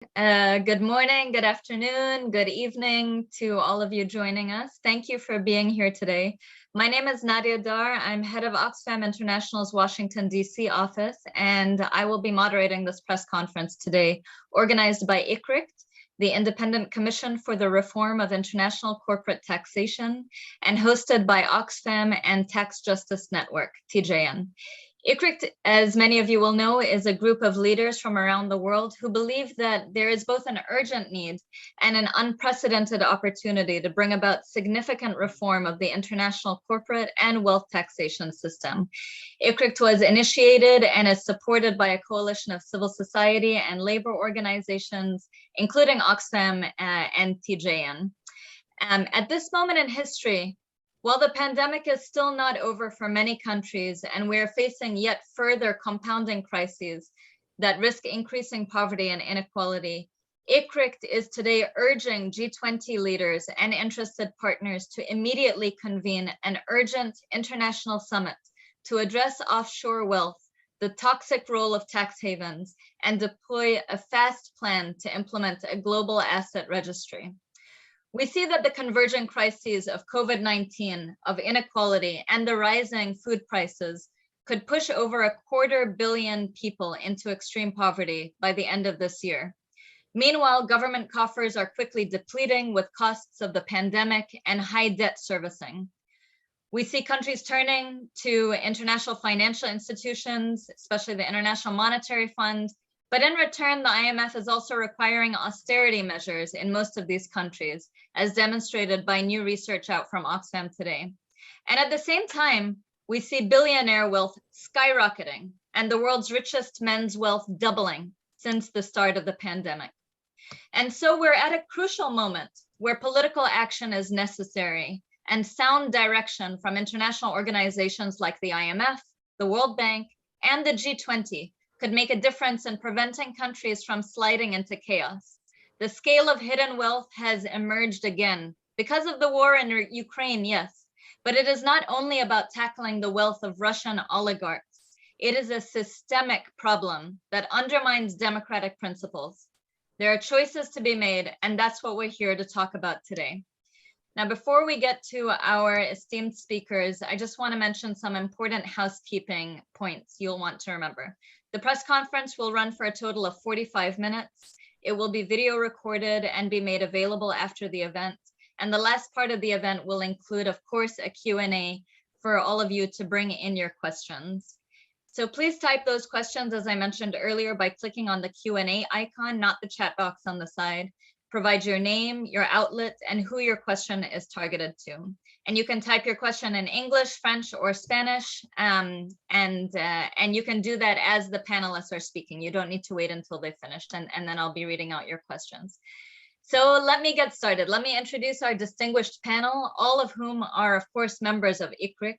Good morning, good afternoon, good evening to all of you joining us. Thank you for being here today. My name is Nadia Dar. I'm head of Oxfam International's Washington, D.C. office, and I will be moderating this press conference today, organized by ICRICT, the Independent Commission for the Reform of International Corporate Taxation, and hosted by Oxfam and Tax Justice Network, TJN. ICRICT, as many of you will know, is a group of leaders from around the world who believe that there is both an urgent need and an unprecedented opportunity to bring about significant reform of the international corporate and wealth taxation system. ICRICT was initiated and is supported by a coalition of civil society and labor organizations, including Oxfam and TJN. At this moment in history, while the pandemic is still not over for many countries and we're facing yet further compounding crises that risk increasing poverty and inequality, ICRICT is today urging G20 leaders and interested partners to immediately convene an urgent international summit to address offshore wealth, the toxic role of tax havens, and deploy a fast plan to implement a global asset registry. We see that the convergent crises of COVID-19, of inequality, and the rising food prices could push over 250 million people into extreme poverty by the end of this year. Meanwhile, government coffers are quickly depleting with costs of the pandemic and high debt servicing. We see countries turning to international financial institutions, especially the International Monetary Fund, but in return, the IMF is also requiring austerity measures in most of these countries, as demonstrated by new research out from Oxfam today. And at the same time, we see billionaire wealth skyrocketing and the world's richest men's wealth doubling since the start of the pandemic. And so we're at a crucial moment where political action is necessary and sound direction from international organizations like the IMF, the World Bank, and the G20 could make a difference in preventing countries from sliding into chaos. The scale of hidden wealth has emerged again because of the war in Ukraine, yes, but it is not only about tackling the wealth of Russian oligarchs. It is a systemic problem that undermines democratic principles. There are choices to be made, and that's what we're here to talk about today. Now, before we get to our esteemed speakers, I just want to mention some important housekeeping points you'll want to remember. The press conference will run for a total of 45 minutes. It will be video recorded and be made available after the event. And the last part of the event will include, of course, a Q&A for all of you to bring in your questions. So please type those questions, as I mentioned earlier, by clicking on the Q&A icon, not the chat box on the side. Provide your name, your outlet, and who your question is targeted to. And you can type your question in English, French, or Spanish, and you can do that as the panelists are speaking. You don't need to wait until they've finished, and then I'll be reading out your questions. So let me get started. Let me introduce our distinguished panel, all of whom are, of course, members of ICRICT.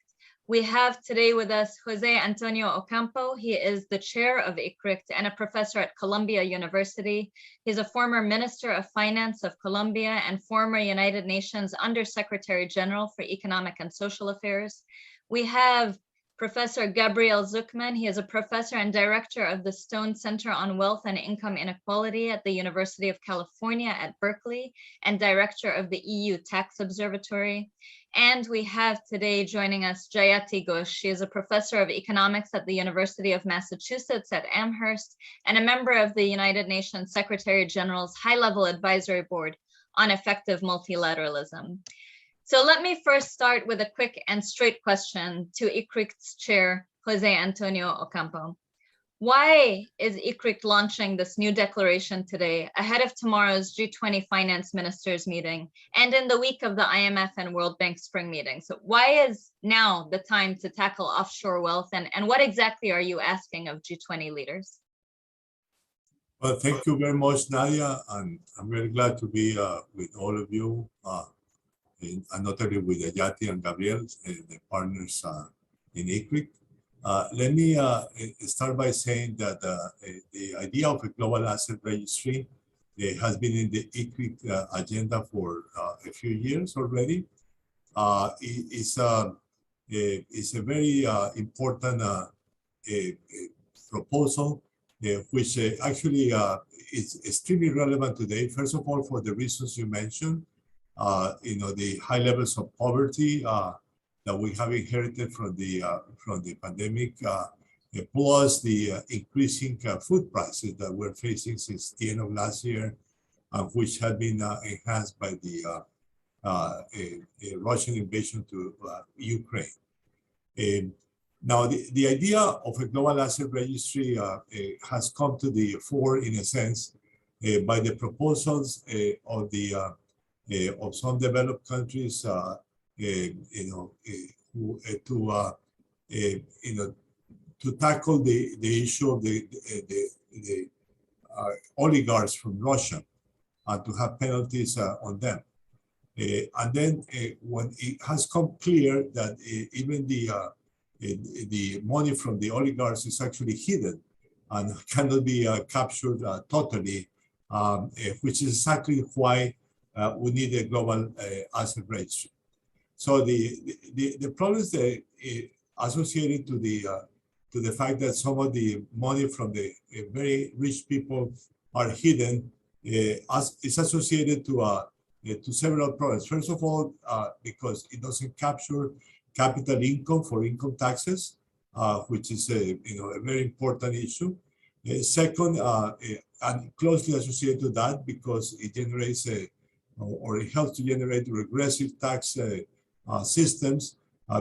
We have today with us José Antonio Ocampo. He is the chair of ICRICT and a professor at Columbia University. He's a former Minister of Finance of Colombia and former United Nations Undersecretary General for Economic and Social Affairs. We have Professor Gabriel Zucman. He is a professor and director of the Stone Center on Wealth and Income Inequality at the University of California at Berkeley and director of the EU Tax Observatory. And we have today joining us J.Ghosh. She is a professor of economics at the University of Massachusetts at Amherst and a member of the United Nations Secretary General's High-Level Advisory Board on Effective Multilateralism. So let me first start with a quick and straight question to ICRICT's chair, José Antonio Ocampo. Why is ICRICT launching this new declaration today ahead of tomorrow's G20 finance ministers meeting and in the week of the IMF and World Bank spring meeting? So why is now the time to tackle offshore wealth, and what exactly are you asking of G20 leaders? Well, thank you very much, Nadia, and I'm very glad to be with all of you, and not only with Jayati and Gabriel, the partners in ICRICT. Let me start by saying that the idea of a global asset registry has been in the ICRICT agenda for a few years already. It's a very important proposal which actually is extremely relevant today. First of all, for the reasons you mentioned, the high levels of poverty that we have inherited from the pandemic, plus the increasing food prices that we're facing since the end of last year, which have been enhanced by the Russian invasion to Ukraine. Now, the idea of a global asset registry has come to the fore, in a sense, by the proposals of some developed countries, to tackle the issue of the oligarchs from Russia, and to have penalties on them. And then when it has come clear that even the money from the oligarchs is actually hidden and cannot be captured totally, which is exactly why we need a global asset registry. So the problems that associated to the fact that some of the money from the very rich people are hidden is associated to several problems. First of all, because it doesn't capture capital income for income taxes, which is a very important issue. Second, and closely associated to that, because it generates or it helps to generate regressive tax systems,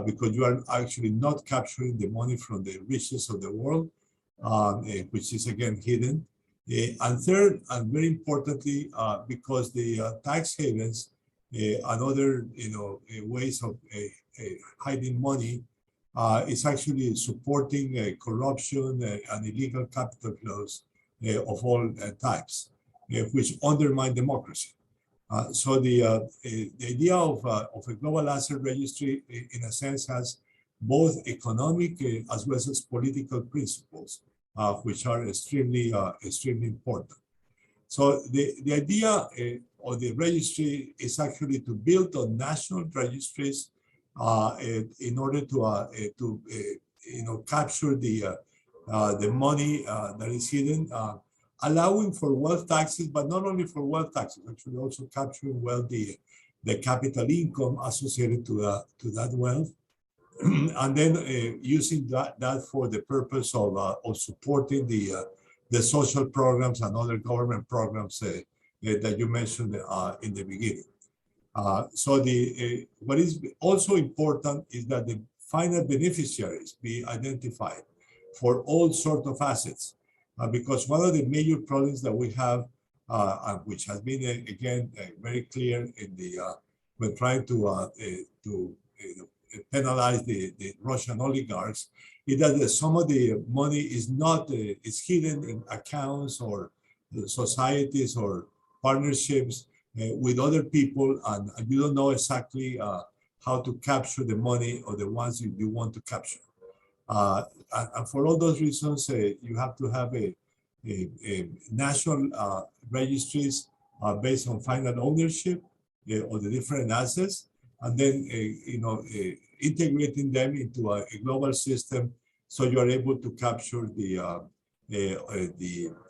because you are actually not capturing the money from the richest of the world, which is again hidden. And third, and very importantly, because the tax havens and other ways of hiding money is actually supporting corruption and illegal capital flows of all types, which undermine democracy. So the idea of a global asset registry, in a sense, has both economic as well as political principles, which are extremely important. So the idea of the registry is actually to build on national registries in order to capture the money that is hidden, allowing for wealth taxes, but not only for wealth taxes, actually also capturing well the capital income associated to that wealth, and then using that for the purpose of supporting the social programs and other government programs that you mentioned in the beginning. So what is also important is that the final beneficiaries be identified for all sorts of assets, because one of the major problems that we have, which has been again very clear in when trying to penalize the Russian oligarchs, is that some of the money is not is hidden in accounts or societies or partnerships with other people, and you don't know exactly how to capture the money or the ones you want to capture. And for all those reasons, you have to have a national registries based on final ownership of the different assets, and then integrating them into a global system, so you are able to capture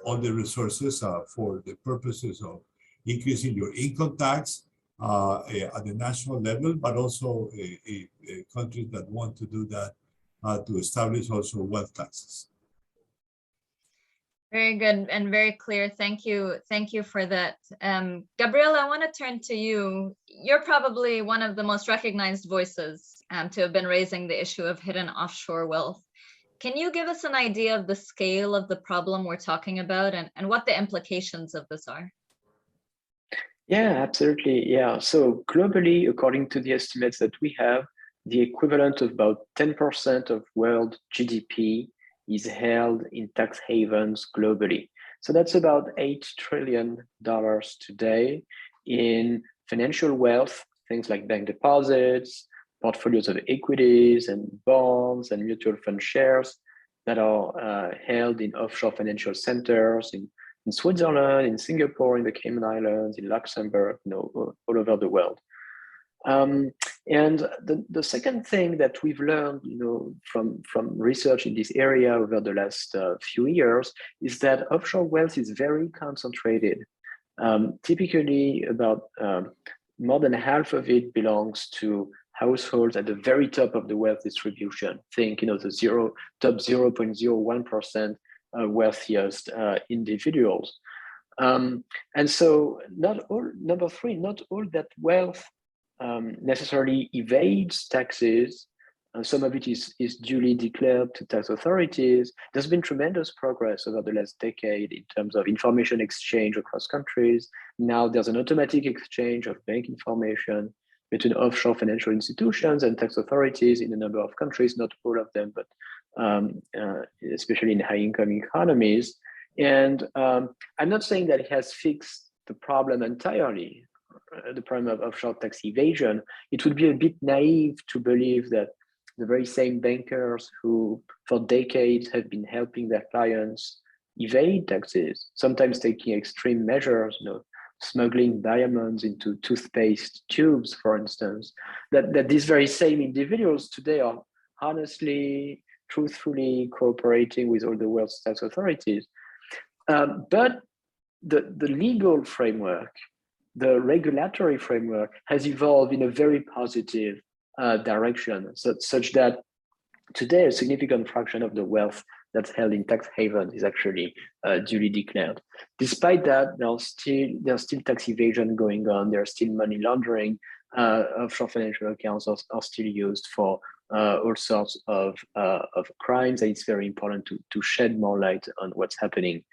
all the resources for the purposes of increasing your income tax at the national level, but also countries that want to do that to establish also wealth taxes. Very good and very clear. Thank you. Thank you for that. Gabriel, I want to turn to you. You're probably one of the most recognized voices to have been raising the issue of hidden offshore wealth. Can you give us an idea of the scale of the problem we're talking about and what the implications of this are? Yeah, absolutely. Yeah. So globally, according to the estimates that we have, the equivalent of about 10% of world GDP is held in tax havens globally. So that's about $8 trillion today in financial wealth, things like bank deposits, portfolios of equities and bonds and mutual fund shares that are held in offshore financial centers in Switzerland, in Singapore, in the Cayman Islands, in Luxembourg, all over the world. And the second thing that we've learned, from research in this area over the last few years is that offshore wealth is very concentrated. Typically, about more than half of it belongs to households at the very top of the wealth distribution. Think, the top 0.01% wealthiest individuals. And so, number three, not all that wealth necessarily evades taxes. Some of it is duly declared to tax authorities. There's been tremendous progress over the last decade in terms of information exchange across countries. Now there's an automatic exchange of bank information between offshore financial institutions and tax authorities in a number of countries, not all of them, but especially in high-income economies. And I'm not saying that it has fixed the problem entirely, the problem of offshore tax evasion. It would be a bit naive to believe that the very same bankers who for decades have been helping their clients evade taxes, sometimes taking extreme measures, smuggling diamonds into toothpaste tubes, for instance, that these very same individuals today are honestly, truthfully cooperating with all the world's tax authorities. But the legal framework, the regulatory framework has evolved in a very positive direction, such that today a significant fraction of the wealth that's held in tax havens is actually duly declared. Despite that, there's still tax evasion going on. There's still money laundering. Offshore financial accounts are still used for all sorts of crimes, and it's very important to shed more light on what's happening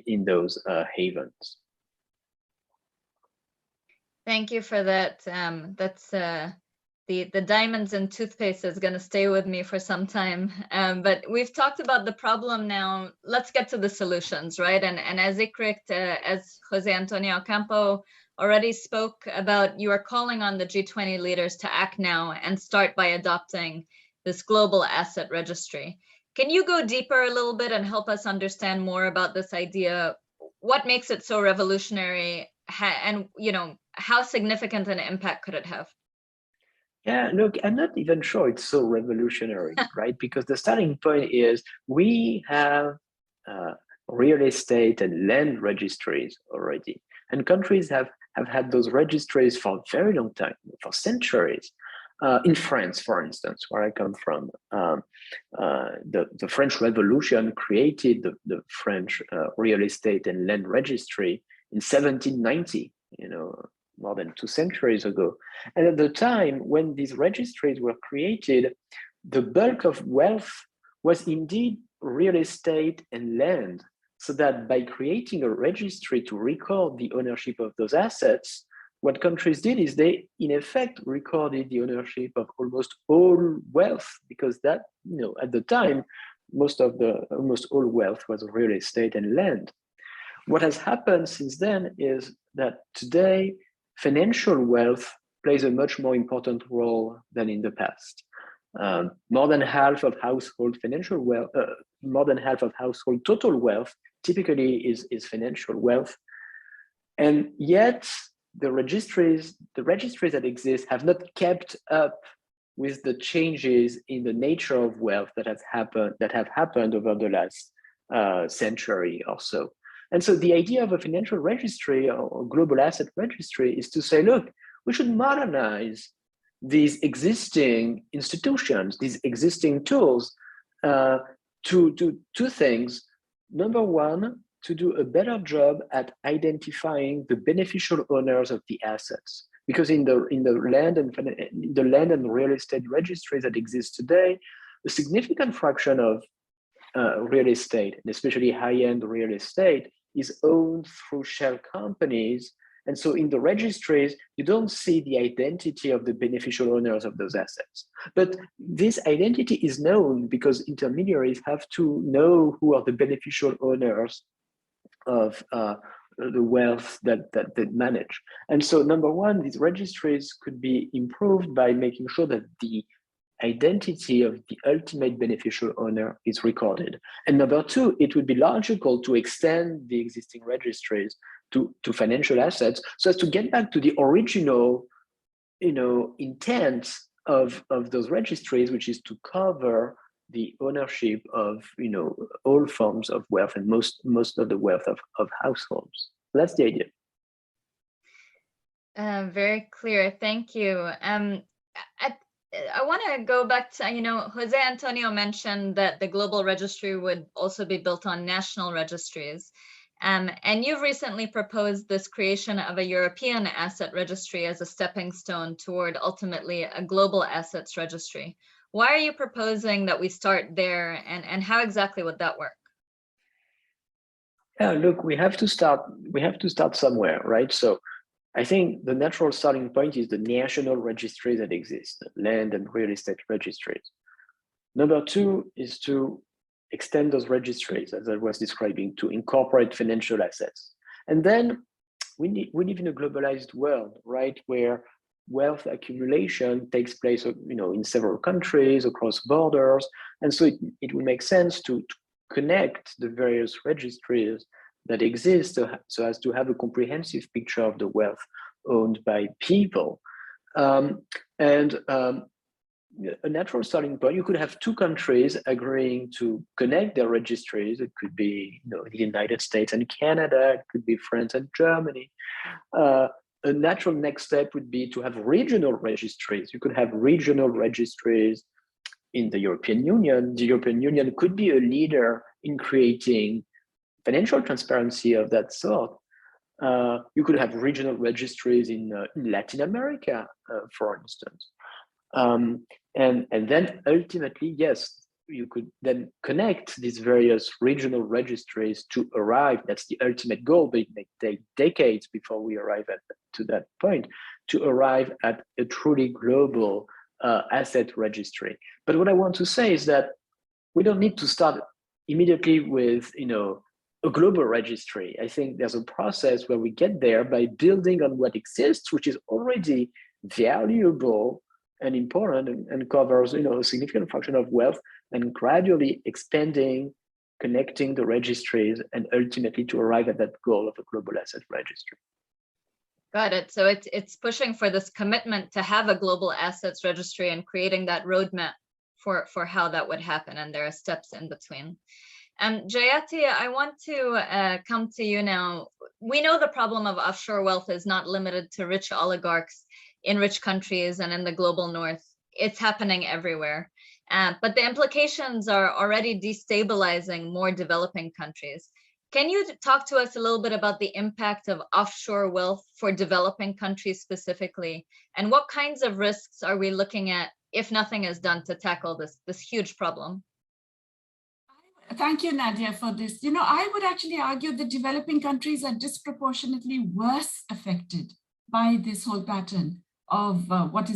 in those havens. Thank you for that. That's the diamonds and toothpaste is going to stay with me for some time. But we've talked about the problem now. Let's get to the solutions, right? And as ICRICT, as José Antonio Ocampo already spoke about, you are calling on the G20 leaders to act now and start by adopting this global asset registry. Can you go deeper a little bit and help us understand more about this idea? What makes it so revolutionary, and how significant an impact could it have? Yeah, look, I'm not even sure it's so revolutionary, right? Because the starting point is we have real estate and land registries already. And countries have had those registries for a very long time, for centuries. In France, for instance, where I come from, the French Revolution created the French real estate and land registry in 1790, more than 2 centuries ago. And at the time when these registries were created, the bulk of wealth was indeed real estate and land. So that by creating a registry to record the ownership of those assets, what countries did is they, in effect, recorded the ownership of almost all wealth, because that, at the time, almost all wealth was real estate and land. What has happened since then is that today, financial wealth plays a much more important role than in the past. More than half of household financial wealth, more than half of household total wealth typically is financial wealth. And yet the registries that exist have not kept up with the changes in the nature of wealth that have happened over the last century or so. And so the idea of a financial registry or global asset registry is to say, look, we should modernize these existing institutions, these existing tools, to do 2 things. Number one, to do a better job at identifying the beneficial owners of the assets. Because in the land and real estate registries that exist today, a significant fraction of real estate, and especially high-end real estate, is owned through shell companies. And so in the registries, you don't see the identity of the beneficial owners of those assets. But this identity is known because intermediaries have to know who are the beneficial owners of the wealth that they manage. And so number one, these registries could be improved by making sure that the identity of the ultimate beneficial owner is recorded. And number two, it would be logical to extend the existing registries to financial assets so as to get back to the original intent of those registries, which is to cover the ownership of all forms of wealth and most of the wealth of households. That's the idea. Very clear. Thank you. I want to go back to, Jose Antonio mentioned that the global registry would also be built on national registries. And you've recently proposed this creation of a European asset registry as a stepping stone toward ultimately a global assets registry. Why are you proposing that we start there, and how exactly would that work? Yeah, look, we have to start somewhere, right? So I think the natural starting point is the national registries that exist, land and real estate registries. Number two is to extend those registries, as I was describing, to incorporate financial assets. And then we live in a globalized world, right, where wealth accumulation takes place, in several countries, across borders. And so it will make sense to connect the various registries that exist so as to have a comprehensive picture of the wealth owned by people. A natural starting point, you could have two countries agreeing to connect their registries. It could be the United States and Canada, it could be France and Germany. A natural next step would be to have regional registries. You could have regional registries in the European Union. The European Union could be a leader in creating financial transparency of that sort. You could have regional registries in Latin America, for instance. And then ultimately, yes, you could then connect these various regional registries to arrive. That's the ultimate goal, but it may take decades before we arrive to that point, to arrive at a truly global asset registry. But what I want to say is that we don't need to start immediately with a global registry. I think there's a process where we get there by building on what exists, which is already valuable and important and covers a significant fraction of wealth, and gradually expanding, connecting the registries, and ultimately to arrive at that goal of a global asset registry. Got it. So it's pushing for this commitment to have a global assets registry and creating that roadmap for how that would happen, and there are steps in between. Jayati, I want to come to you now. We know the problem of offshore wealth is not limited to rich oligarchs in rich countries and in the global north. It's happening everywhere. But the implications are already destabilizing more developing countries. Can you talk to us a little bit about the impact of offshore wealth for developing countries specifically? And what kinds of risks are we looking at if nothing is done to tackle this huge problem? Thank you, Nadia, for this. I would actually argue that developing countries are disproportionately worse affected by this whole pattern of what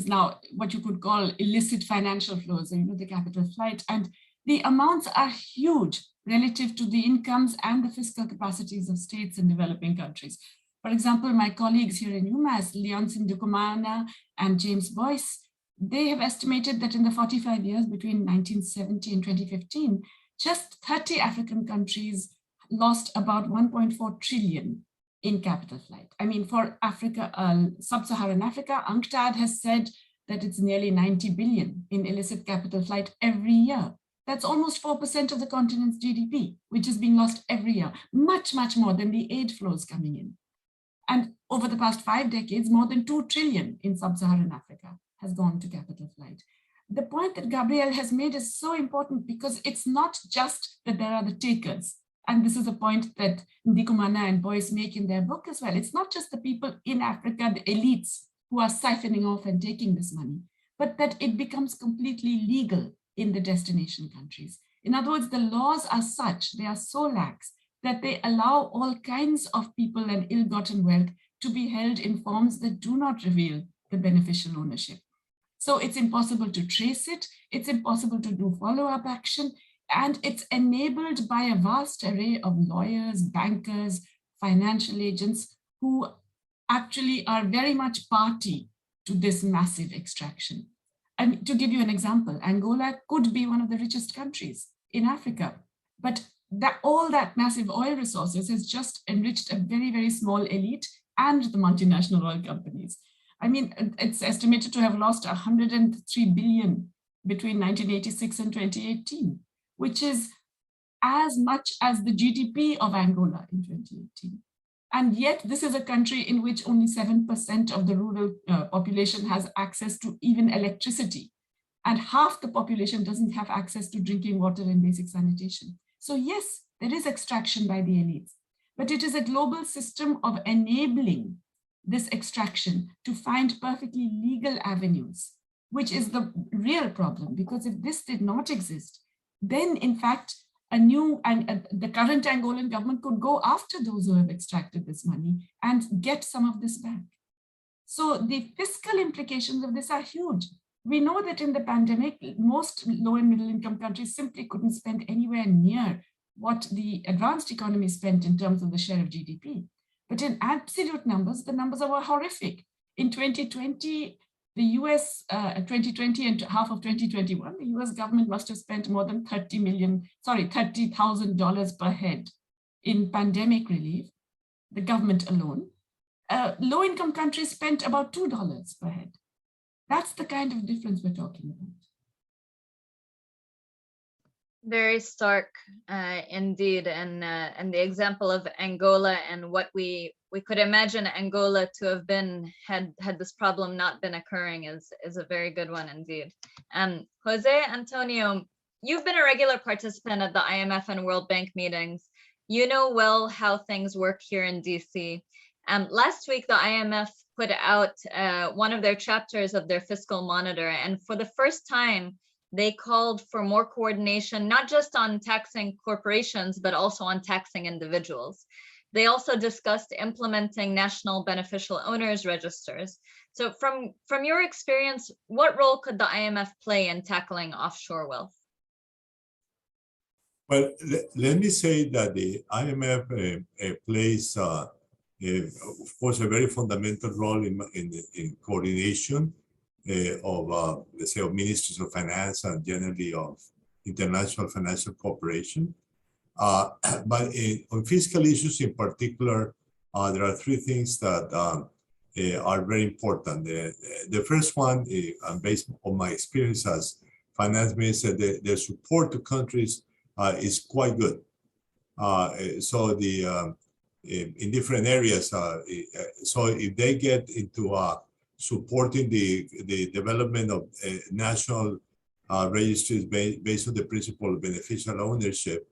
you could call illicit financial flows, the capital flight. And the amounts are huge relative to the incomes and the fiscal capacities of states in developing countries. For example, my colleagues here in UMass, Leonsin Dukumana and James Boyce, they have estimated that in the 45 years between 1970 and 2015, just 30 African countries lost about 1.4 trillion in capital flight. I mean, for Africa, sub-Saharan Africa, UNCTAD has said that it's nearly 90 billion in illicit capital flight every year. That's almost 4% of the continent's GDP, which is being lost every year, much, much more than the aid flows coming in. And over the past 5 decades, more than 2 trillion in sub-Saharan Africa has gone to capital flight. The point that Gabriel has made is so important because it's not just that there are the takers. And this is a point that Ndikumana and Boyce make in their book as well. It's not just the people in Africa, the elites, who are siphoning off and taking this money, but that it becomes completely legal in the destination countries. In other words, the laws are such, they are so lax, that they allow all kinds of people and ill-gotten wealth to be held in forms that do not reveal the beneficial ownership. So it's impossible to trace it, it's impossible to do follow-up action, and it's enabled by a vast array of lawyers, bankers, financial agents who actually are very much party to this massive extraction. And to give you an example, Angola could be one of the richest countries in Africa, but all that massive oil resources has just enriched a very, very small elite and the multinational oil companies. I mean, it's estimated to have lost 103 billion between 1986 and 2018, which is as much as the GDP of Angola in 2018. And yet this is a country in which only 7% of the rural population has access to even electricity. And half the population doesn't have access to drinking water and basic sanitation. So yes, there is extraction by the elites, but it is a global system of enabling this extraction to find perfectly legal avenues, which is the real problem. Because if this did not exist, then in fact, the current Angolan government could go after those who have extracted this money and get some of this back. So the fiscal implications of this are huge. We know that in the pandemic, most low and middle income countries simply couldn't spend anywhere near what the advanced economy spent in terms of the share of GDP. But in absolute numbers, the numbers were horrific. In 2020, the US, 2020 and half of 2021, the US government must have spent more than $30,000 per head in pandemic relief, the government alone. Low-income countries spent about $2 per head. That's the kind of difference we're talking about. Very stark indeed, and the example of Angola and what we could imagine Angola to have been had this problem not been occurring is a very good one indeed. Jose Antonio, you've been a regular participant at the IMF and World Bank meetings. You know well how things work here in DC. Last week, the IMF put out one of their chapters of their fiscal monitor, and for the first time, they called for more coordination, not just on taxing corporations, but also on taxing individuals. They also discussed implementing national beneficial owners registers. So from your experience, what role could the IMF play in tackling offshore wealth? Well, let me say that the IMF plays, of course, a very fundamental role in coordination of, let's say, of ministries of finance and generally of international financial cooperation. But on fiscal issues in particular, there are three things that are very important. The first one, and based on my experience as finance minister, the support to countries is quite good. So in different areas, so if they get into supporting the development of national registries based on the principle of beneficial ownership,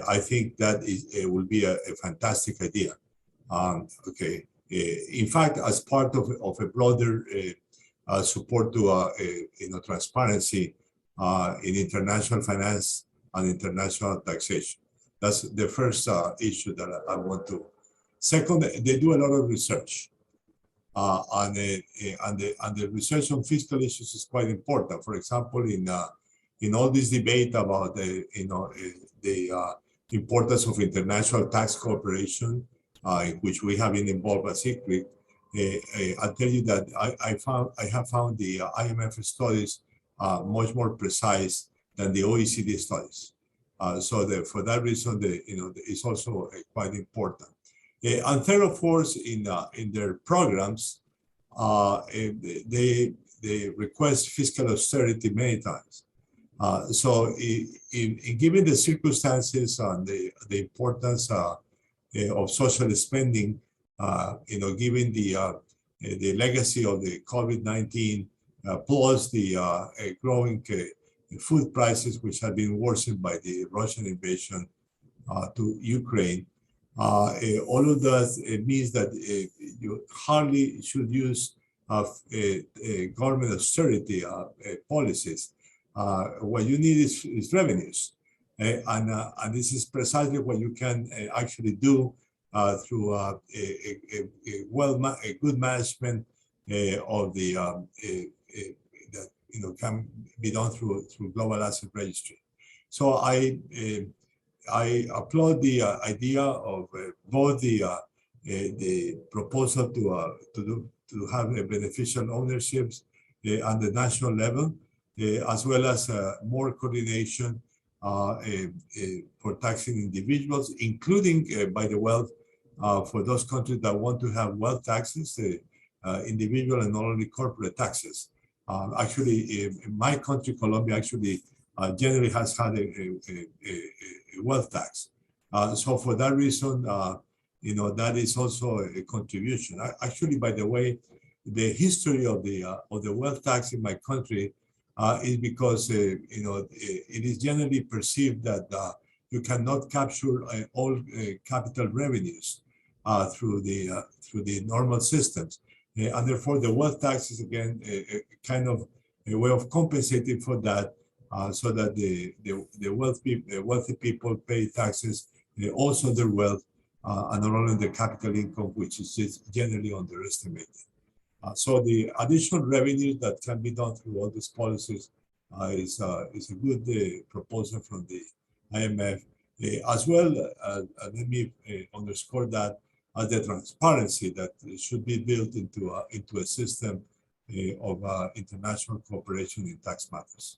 I think that will be a fantastic idea. Okay. In fact, as part of a broader support to transparency in international finance and international taxation. That's the first issue that I want to. Second, they do a lot of research. And the research on fiscal issues is quite important. For example, in all this debate about the importance of international tax cooperation, in which we have been involved as ICRICT, I'll tell you that I have found the IMF studies much more precise than the OECD studies. So for that reason, it's also quite important. And third, of course, in their programs, they request fiscal austerity many times. So given the circumstances and the importance of social spending, given the legacy of the COVID-19 plus the growing food prices, which have been worsened by the Russian invasion to Ukraine, all of that means that you hardly should use government austerity policies. What you need is revenues, and this is precisely what you can actually do through a good management of the that can be done through global asset registry. So I applaud the idea of both the proposal to have a beneficial ownerships at the national level, as well as more coordination for taxing individuals, including by the wealth for those countries that want to have wealth taxes. individual and not only corporate taxes. Actually, in my country, Colombia, actually generally has had a wealth tax. So for that reason, that is also a contribution. Actually, by the way, the history of the wealth tax in my country is because it is generally perceived that you cannot capture all capital revenues through the normal systems, and therefore the wealth tax is again a kind of a way of compensating for that, so that the wealthy people pay taxes also their wealth, and not only the capital income, which is generally underestimated. So the additional revenue that can be done through all these policies is a good proposal from the IMF, as well. Let me underscore that the transparency that should be built into a system of international cooperation in tax matters.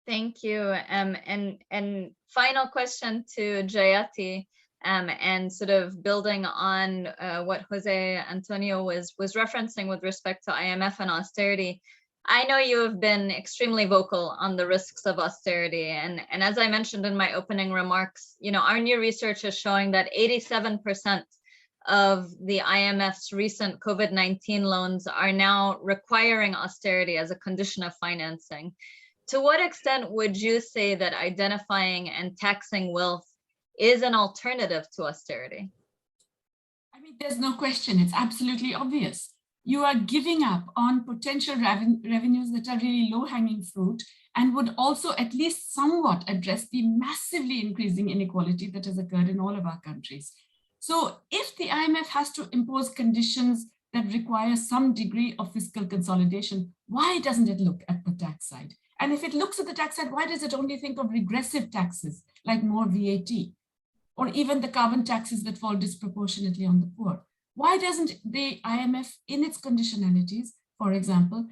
Thank you. And final question to Jayati, and sort of building on what Jose Antonio was referencing with respect to IMF and austerity. I know you have been extremely vocal on the risks of austerity. And as I mentioned in my opening remarks, our new research is showing that 87% of the IMF's recent COVID-19 loans are now requiring austerity as a condition of financing. To what extent would you say that identifying and taxing wealth is an alternative to austerity? I mean, there's no question. It's absolutely obvious. You are giving up on potential revenues that are really low-hanging fruit and would also at least somewhat address the massively increasing inequality that has occurred in all of our countries. So if the IMF has to impose conditions that require some degree of fiscal consolidation, why doesn't it look at the tax side? And if it looks at the tax side, why does it only think of regressive taxes like more VAT, or even the carbon taxes that fall disproportionately on the poor? Why doesn't the IMF, in its conditionalities, for example,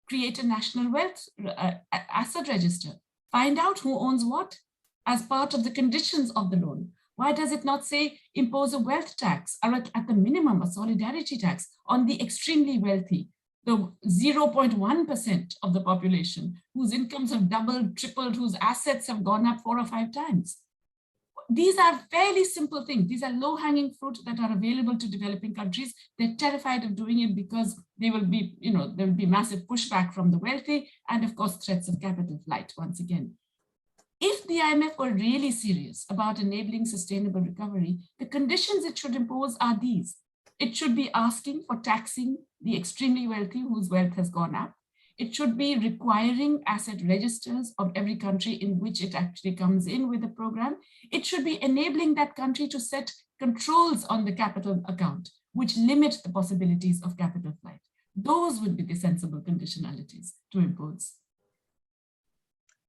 create a national wealth asset register, find out who owns what as part of the conditions of the loan? Why does it not say impose a wealth tax, or at the minimum a solidarity tax on the extremely wealthy, the 0.1% of the population whose incomes have doubled, tripled, whose assets have gone up 4 or 5 times? These are fairly simple things. These are low-hanging fruit that are available to developing countries. They're terrified of doing it because there will be massive pushback from the wealthy, and of course, threats of capital flight once again. If the IMF were really serious about enabling sustainable recovery, the conditions it should impose are these. It should be asking for taxing the extremely wealthy whose wealth has gone up. It should be requiring asset registers of every country in which it actually comes in with a program. It should be enabling that country to set controls on the capital account, which limit the possibilities of capital flight. Those would be the sensible conditionalities to impose.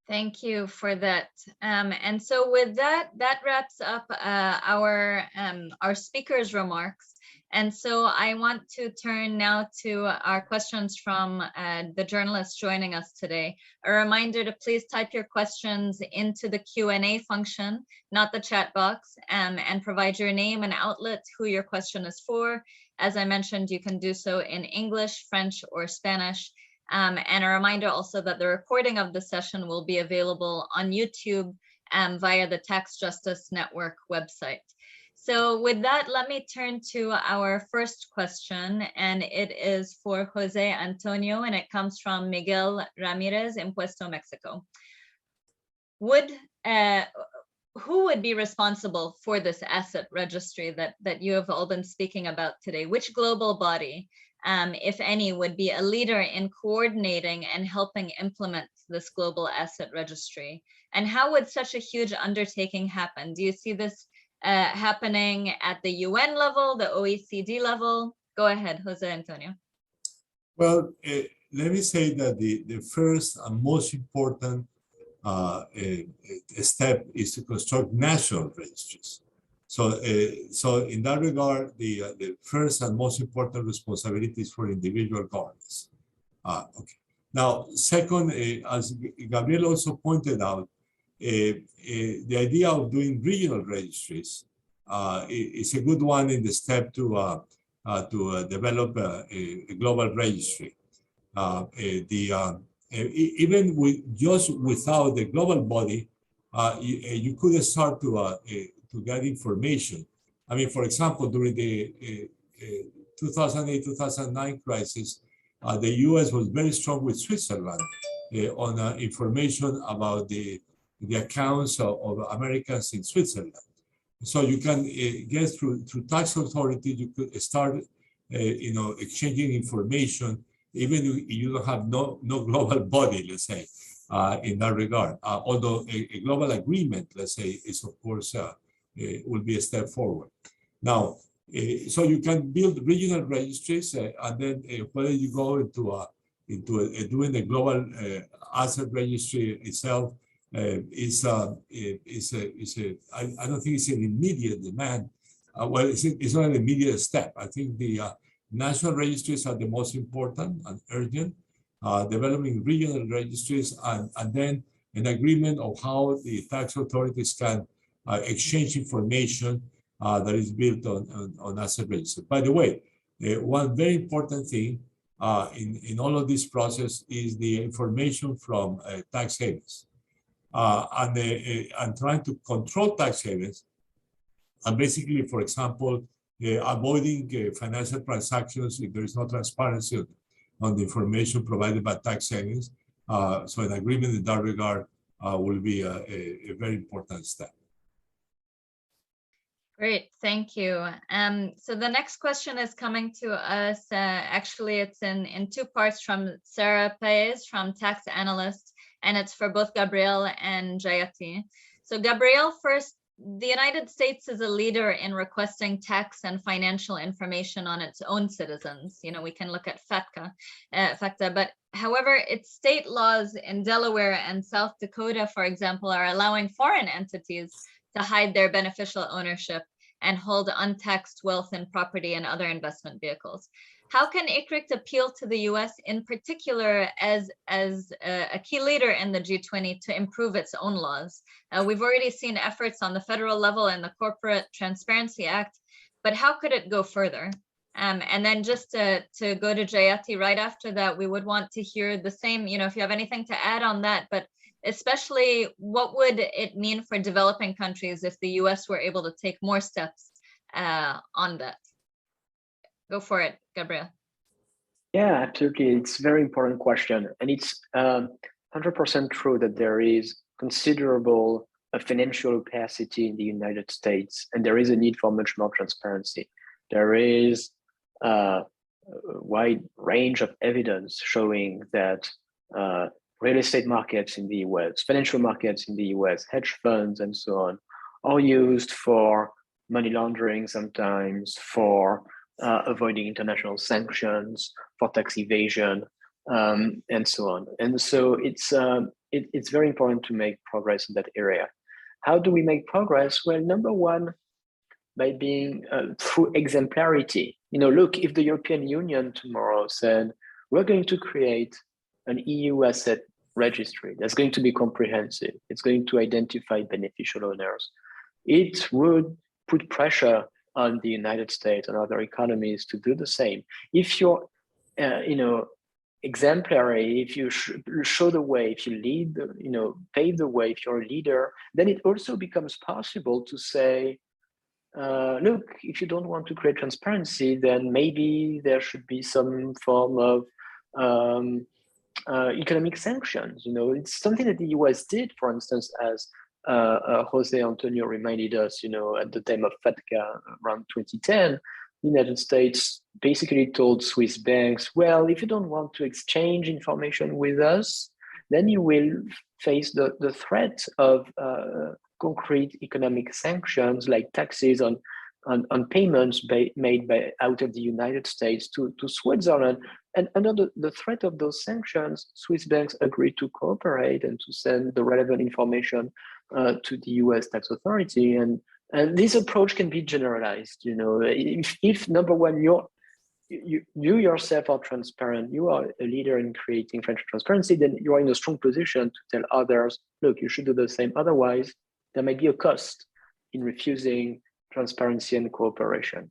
Thank you for that. And so with that wraps up our speakers' remarks. And so I want to turn now to our questions from the journalists joining us today. A reminder to please type your questions into the Q&A function, not the chat box, and provide your name and outlet, who your question is for. As I mentioned, you can do so in English, French, or Spanish. And a reminder also that the recording of the session will be available on YouTube via the Tax Justice Network website. So with that, let me turn to our first question, and it is for Jose Antonio, and it comes from Miguel Ramirez in Puesto, Mexico. Who would be responsible for this asset registry that you have all been speaking about today? Which global body, if any, would be a leader in coordinating and helping implement this global asset registry? And how would such a huge undertaking happen? Do you see this happening at the UN level, the OECD level? Go ahead, Jose Antonio. Well, let me say that the first and most important step is to construct national registries. So in that regard, the first and most important responsibility is for individual governments. Okay. Now, second, as Gabriel also pointed out, the idea of doing regional registries is a good one in the step to to develop a global registry. Even without the global body, you could start to get information. I mean, for example, during the 2008-2009 crisis, the U.S. was very strong with Switzerland on information about the accounts of Americans in Switzerland. So you can get through tax authority, you could start, exchanging information, even if you don't have no global body, let's say, in that regard. Although a global agreement, let's say, is of course will be a step forward. Now, so you can build regional registries, and then whether you go into doing the global asset registry itself I don't think it's an immediate demand. Well, it's not an immediate step. I think the national registries are the most important and urgent. Developing regional registries, and then an agreement of how the tax authorities can exchange information that is built on asset registry. By the way, one very important thing in all of this process is the information from tax havens. And trying to control tax havens, and basically, for example, avoiding financial transactions if there is no transparency on the information provided by tax havens. So an agreement in that regard will be a very important step. Great, thank you. So the next question is coming to us. Actually, it's in two parts from Sarah Paez, from Tax Analyst, and it's for both Gabriel and Jayati. So Gabriel, first, the United States is a leader in requesting tax and financial information on its own citizens. You know, we can look at FATCA, but however, its state laws in Delaware and South Dakota, for example, are allowing foreign entities to hide their beneficial ownership and hold untaxed wealth and property and other investment vehicles. How can ICRICT appeal to the US in particular as a key leader in the G20 to improve its own laws? We've already seen efforts on the federal level and the Corporate Transparency Act, but how could it go further? And then just to go to Jayati right after that, we would want to hear the same, you know, if you have anything to add on that, but especially what would it mean for developing countries if the US were able to take more steps on that? Go for it, Gabriel. Yeah, absolutely. It's a very important question. And it's 100% true that there is considerable financial opacity in the United States, and there is a need for much more transparency. There is a wide range of evidence showing that real estate markets in the US, financial markets in the US, hedge funds and so on, are used for money laundering sometimes, for avoiding international sanctions, for tax evasion, and so on. And so it's very important to make progress in that area. How do we make progress? Well, number one, by being through exemplarity. You know, look, if the European Union tomorrow said, we're going to create an EU asset registry that's going to be comprehensive, it's going to identify beneficial owners, it would put pressure on the United States and other economies to do the same. If you're, exemplary, if you show the way, if you lead, pave the way, if you're a leader, then it also becomes possible to say, look, if you don't want to create transparency, then maybe there should be some form of economic sanctions. You know, it's something that the US did, for instance, as José Antonio reminded us, at the time of FATCA around 2010, the United States basically told Swiss banks, well, if you don't want to exchange information with us, then you will face the threat of concrete economic sanctions like taxes on payments made out of the United States to Switzerland. And under the threat of those sanctions, Swiss banks agreed to cooperate and to send the relevant information to the US tax authority. And this approach can be generalized. If number one, you yourself are transparent, you are a leader in creating financial transparency, then you are in a strong position to tell others, look, you should do the same. Otherwise, there might be a cost in refusing transparency and cooperation.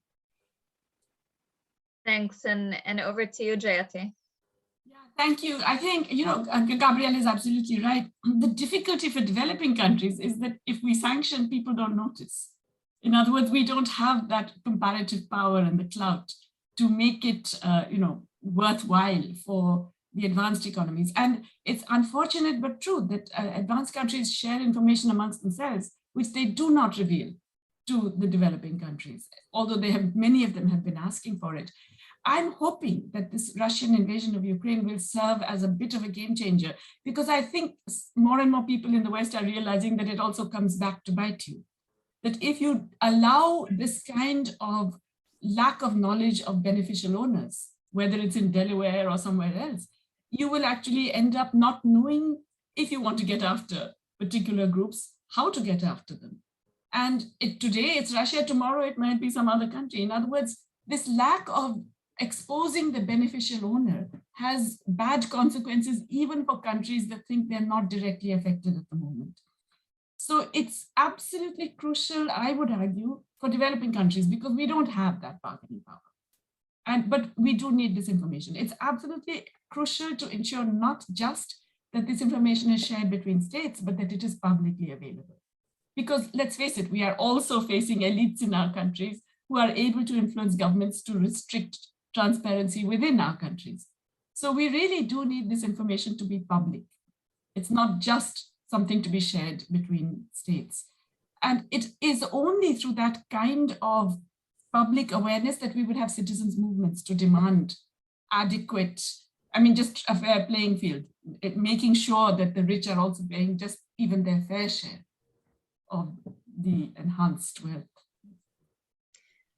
Thanks, and over to you, Jayati. Yeah, thank you. I think, Gabriel is absolutely right. The difficulty for developing countries is that if we sanction, people don't notice. In other words, we don't have that comparative power and the clout to make it, worthwhile for the advanced economies. And it's unfortunate but true that advanced countries share information amongst themselves, which they do not reveal to the developing countries, although many of them have been asking for it. I'm hoping that this Russian invasion of Ukraine will serve as a bit of a game changer, because I think more and more people in the West are realizing that it also comes back to bite you. That if you allow this kind of lack of knowledge of beneficial owners, whether it's in Delaware or somewhere else, you will actually end up not knowing, if you want to get after particular groups, how to get after them. And today it's Russia, tomorrow it might be some other country. In other words, this lack of exposing the beneficial owner has bad consequences even for countries that think they're not directly affected at the moment. So it's absolutely crucial, I would argue, for developing countries, because we don't have that bargaining power. But we do need this information. It's absolutely crucial to ensure not just that this information is shared between states, but that it is publicly available. Because let's face it, we are also facing elites in our countries who are able to influence governments to restrict transparency within our countries. So we really do need this information to be public. It's not just something to be shared between states. And it is only through that kind of public awareness that we would have citizens' movements to demand adequate, just a fair playing field, making sure that the rich are also paying just even their fair share of the enhanced wealth.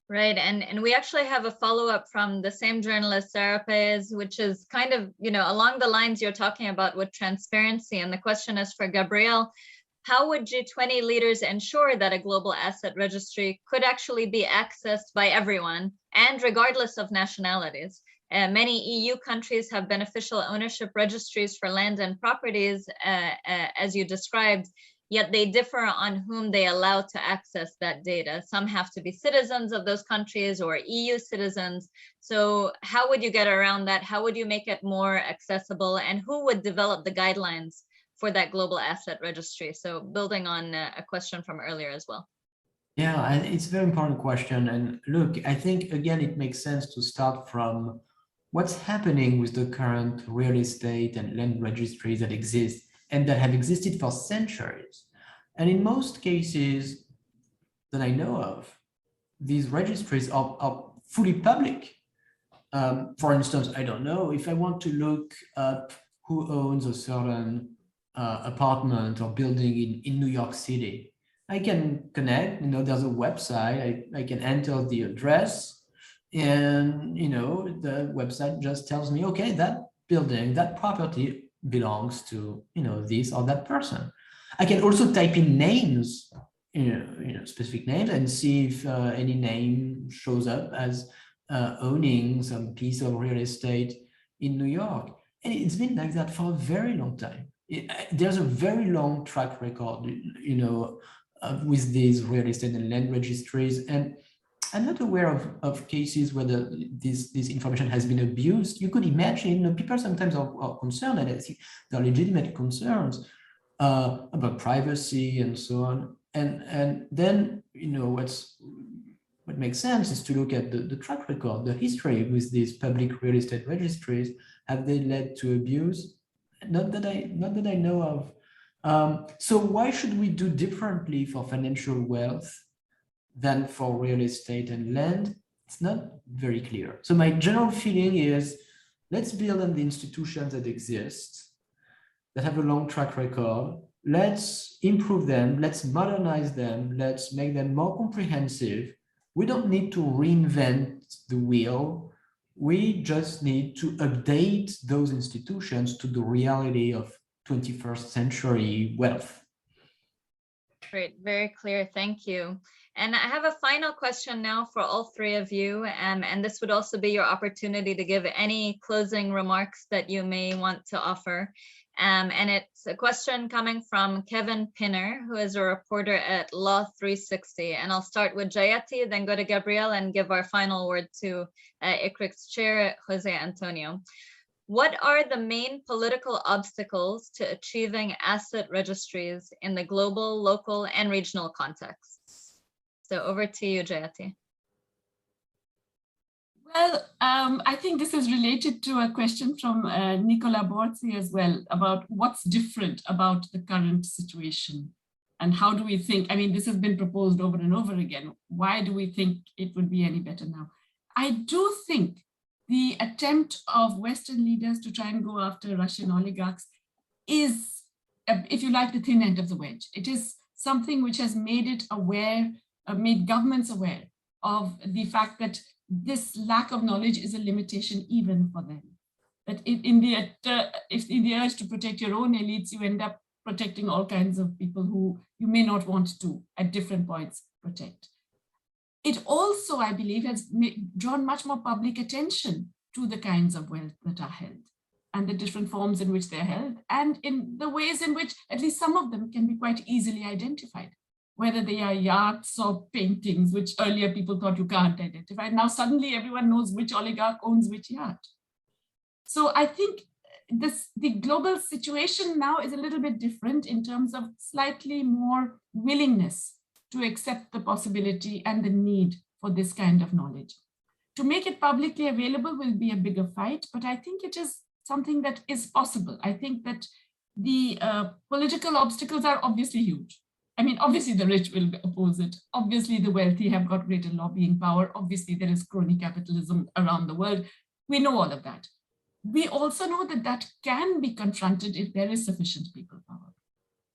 Right, and we actually have a follow-up from the same journalist, Sarah Paez, which is kind of, along the lines you're talking about with transparency. And the question is for Gabriel: how would G20 leaders ensure that a global asset registry could actually be accessed by everyone and regardless of nationalities? Many EU countries have beneficial ownership registries for land and properties, as you described, yet they differ on whom they allow to access that data. Some have to be citizens of those countries or EU citizens. So how would you get around that? How would you make it more accessible? And who would develop the guidelines for that global asset registry? So building on a question from earlier as well. Yeah, it's a very important question. And look, I think, again, it makes sense to start from what's happening with the current real estate and land registries that exist and that have existed for centuries. And in most cases that I know of, these registries are fully public. For instance, I don't know, if I want to look up who owns a certain apartment or building in New York City, I can connect, there's a website, I can enter the address, and the website just tells me, okay, that building, that property belongs to this or that person. I can also type in names, specific names, and see if any name shows up as owning some piece of real estate in New York. And it's been like that for a very long time. There's a very long track record, with these real estate and land registries. And I'm not aware of cases where this information has been abused. You could imagine, people sometimes are concerned, and I think there are legitimate concerns about privacy and so on. And then, what makes sense is to look at the track record, the history with these public real estate registries. Have they led to abuse? Not that I know of. So why should we do differently for financial wealth than for real estate and land? It's not very clear. So my general feeling is, let's build on the institutions that exist, that have a long track record. Let's improve them, let's modernize them, let's make them more comprehensive. We don't need to reinvent the wheel. We just need to update those institutions to the reality of 21st century wealth. Great, very clear, thank you. And I have a final question now for all three of you, and this would also be your opportunity to give any closing remarks that you may want to offer. And it's a question coming from Kevin Pinner, who is a reporter at Law 360. And I'll start with Jayati, then go to Gabriel and give our final word to ICRICT's chair, Jose Antonio. What are the main political obstacles to achieving asset registries in the global, local, and regional contexts? So over to you, Jayati. Well, I think this is related to a question from Nicola Borzi as well about what's different about the current situation and how do we think, I mean, this has been proposed over and over again. Why do we think it would be any better now? I do think the attempt of Western leaders to try and go after Russian oligarchs is, if you like, the thin end of the wedge. It is something which has made it aware, made governments aware of the fact that this lack of knowledge is a limitation even for them. That if in the urge to protect your own elites, you end up protecting all kinds of people who you may not want to at different points protect. It also, I believe, has drawn much more public attention to the kinds of wealth that are held and the different forms in which they're held, and in the ways in which at least some of them can be quite easily identified, whether they are yachts or paintings, which earlier people thought you can't identify. Now suddenly everyone knows which oligarch owns which yacht. So I think the global situation now is a little bit different in terms of slightly more willingness to accept the possibility and the need for this kind of knowledge. To make it publicly available will be a bigger fight, but I think it is something that is possible. I think that the political obstacles are obviously huge. I mean, obviously the rich will oppose it. Obviously the wealthy have got greater lobbying power. Obviously there is crony capitalism around the world. We know all of that. We also know that that can be confronted if there is sufficient people power.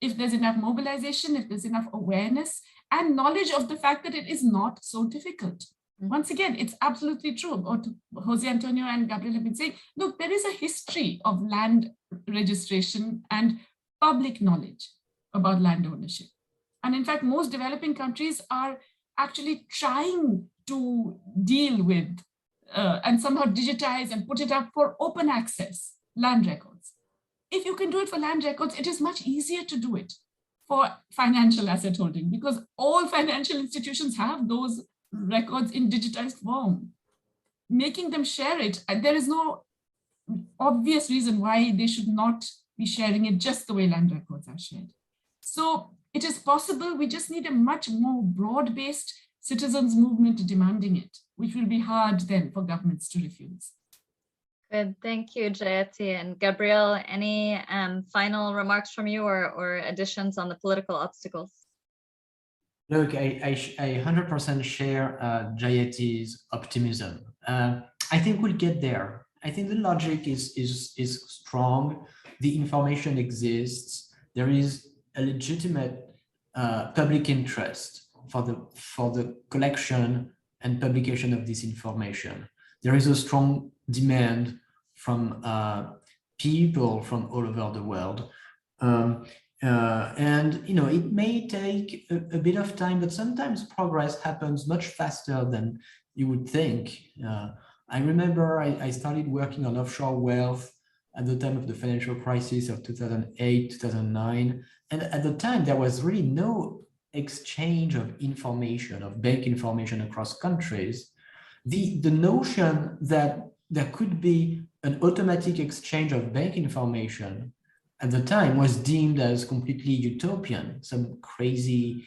If there's enough mobilization, if there's enough awareness and knowledge of the fact that it is not so difficult. Once again, it's absolutely true. What Jose Antonio and Gabriel have been saying, look, there is a history of land registration and public knowledge about land ownership. And in fact, most developing countries are actually trying to deal with and somehow digitize and put it up for open access land records. If you can do it for land records, it is much easier to do it for financial asset holding because all financial institutions have those records in digitized form. Making them share it, and there is no obvious reason why they should not be sharing it just the way land records are shared. So it is possible, we just need a much more broad-based citizens movement demanding it, which will be hard then for governments to refuse. Good, thank you, Jayati. And Gabriel, any final remarks from you or additions on the political obstacles? Look, I 100% share Jayati's optimism. I think we'll get there. I think the logic is strong. The information exists. There is a legitimate public interest for the collection and publication of this information. There is a strong demand from people from all over the world. And you know, it may take a bit of time, but sometimes progress happens much faster than you would think. I remember I started working on offshore wealth at the time of the financial crisis of 2008, 2009. And at the time, there was really no exchange of information, of bank information across countries. The notion that there could be an automatic exchange of bank information at the time was deemed as completely utopian, some crazy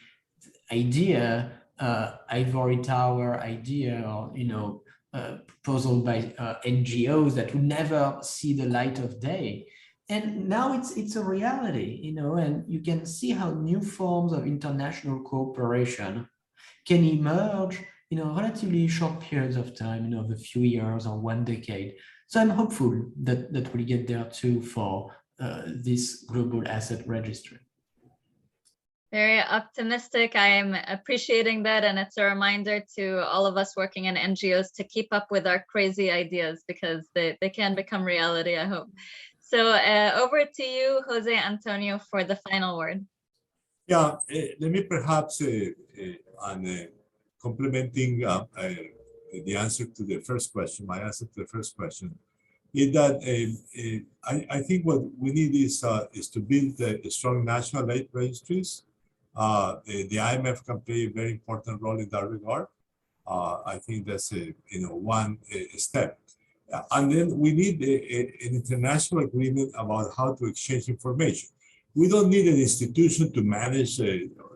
idea, ivory tower idea, or proposal by NGOs that would never see the light of day. And now it's a reality, and you can see how new forms of international cooperation can emerge in a relatively short periods of time, of a few years or 1 decade. So I'm hopeful that we'll get there too for this global asset registry. Very optimistic. I am appreciating that. And it's a reminder to all of us working in NGOs to keep up with our crazy ideas because they can become reality, I hope. So over to you, Jose Antonio, for the final word. Yeah, let me perhaps, complementing the answer to the first question, my answer to the first question, is that I think what we need is to build strong national aid registries. The IMF can play a very important role in that regard. I think that's one step. And then we need an international agreement about how to exchange information. We don't need an institution to manage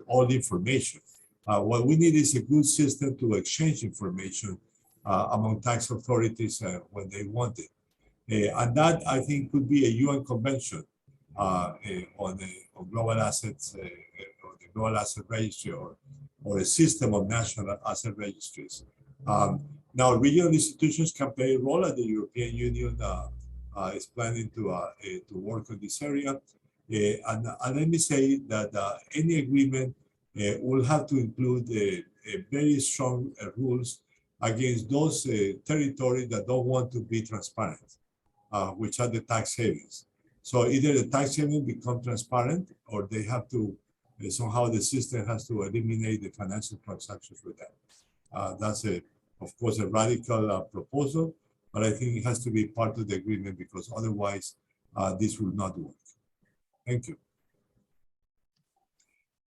all the information. What we need is a good system to exchange information among tax authorities when they want it. And that, I think, could be a UN convention on global assets, or the global asset registry, or a system of national asset registries. Now, regional institutions can play a role, and the European Union is planning to work on this area. And let me say that any agreement will have to include very strong rules against those territories that don't want to be transparent, which are the tax havens. So either the tax haven become transparent, or they have to, somehow the system has to eliminate the financial transactions with them. That's of course, a radical proposal, but I think it has to be part of the agreement, because otherwise this will not work. Thank you.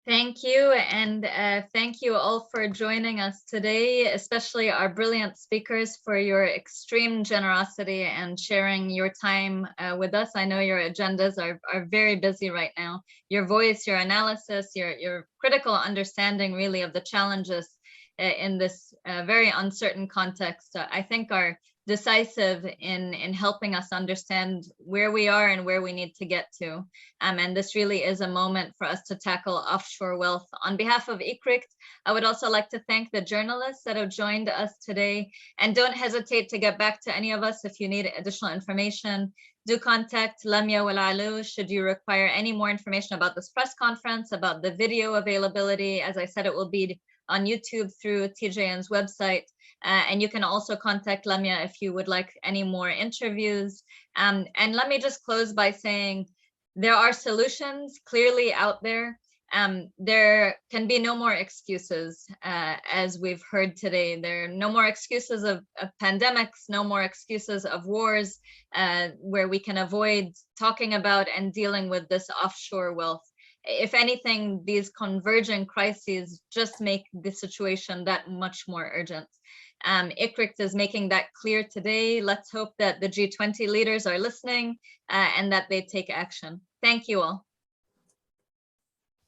Thank you, and thank you all for joining us today, especially our brilliant speakers, for your extreme generosity and sharing your time with us. I know your agendas are very busy right now. Your voice, your analysis, your critical understanding really of the challenges in this very uncertain context, I think are decisive in helping us understand where we are and where we need to get to. And this really is a moment for us to tackle offshore wealth. On behalf of ICRICT, I would also like to thank the journalists that have joined us today. And don't hesitate to get back to any of us if you need additional information. Do contact Lamia Walalu should you require any more information about this press conference, about the video availability. As I said, it will be on YouTube through TJN's website. And you can also contact Lamia if you would like any more interviews. And let me just close by saying there are solutions clearly out there. There can be no more excuses, as we've heard today. There are no more excuses of pandemics, no more excuses of wars, where we can avoid talking about and dealing with this offshore wealth. If anything, these converging crises just make the situation that much more urgent. ICRICT is making that clear today. Let's hope that the G20 leaders are listening and that they take action. Thank you all.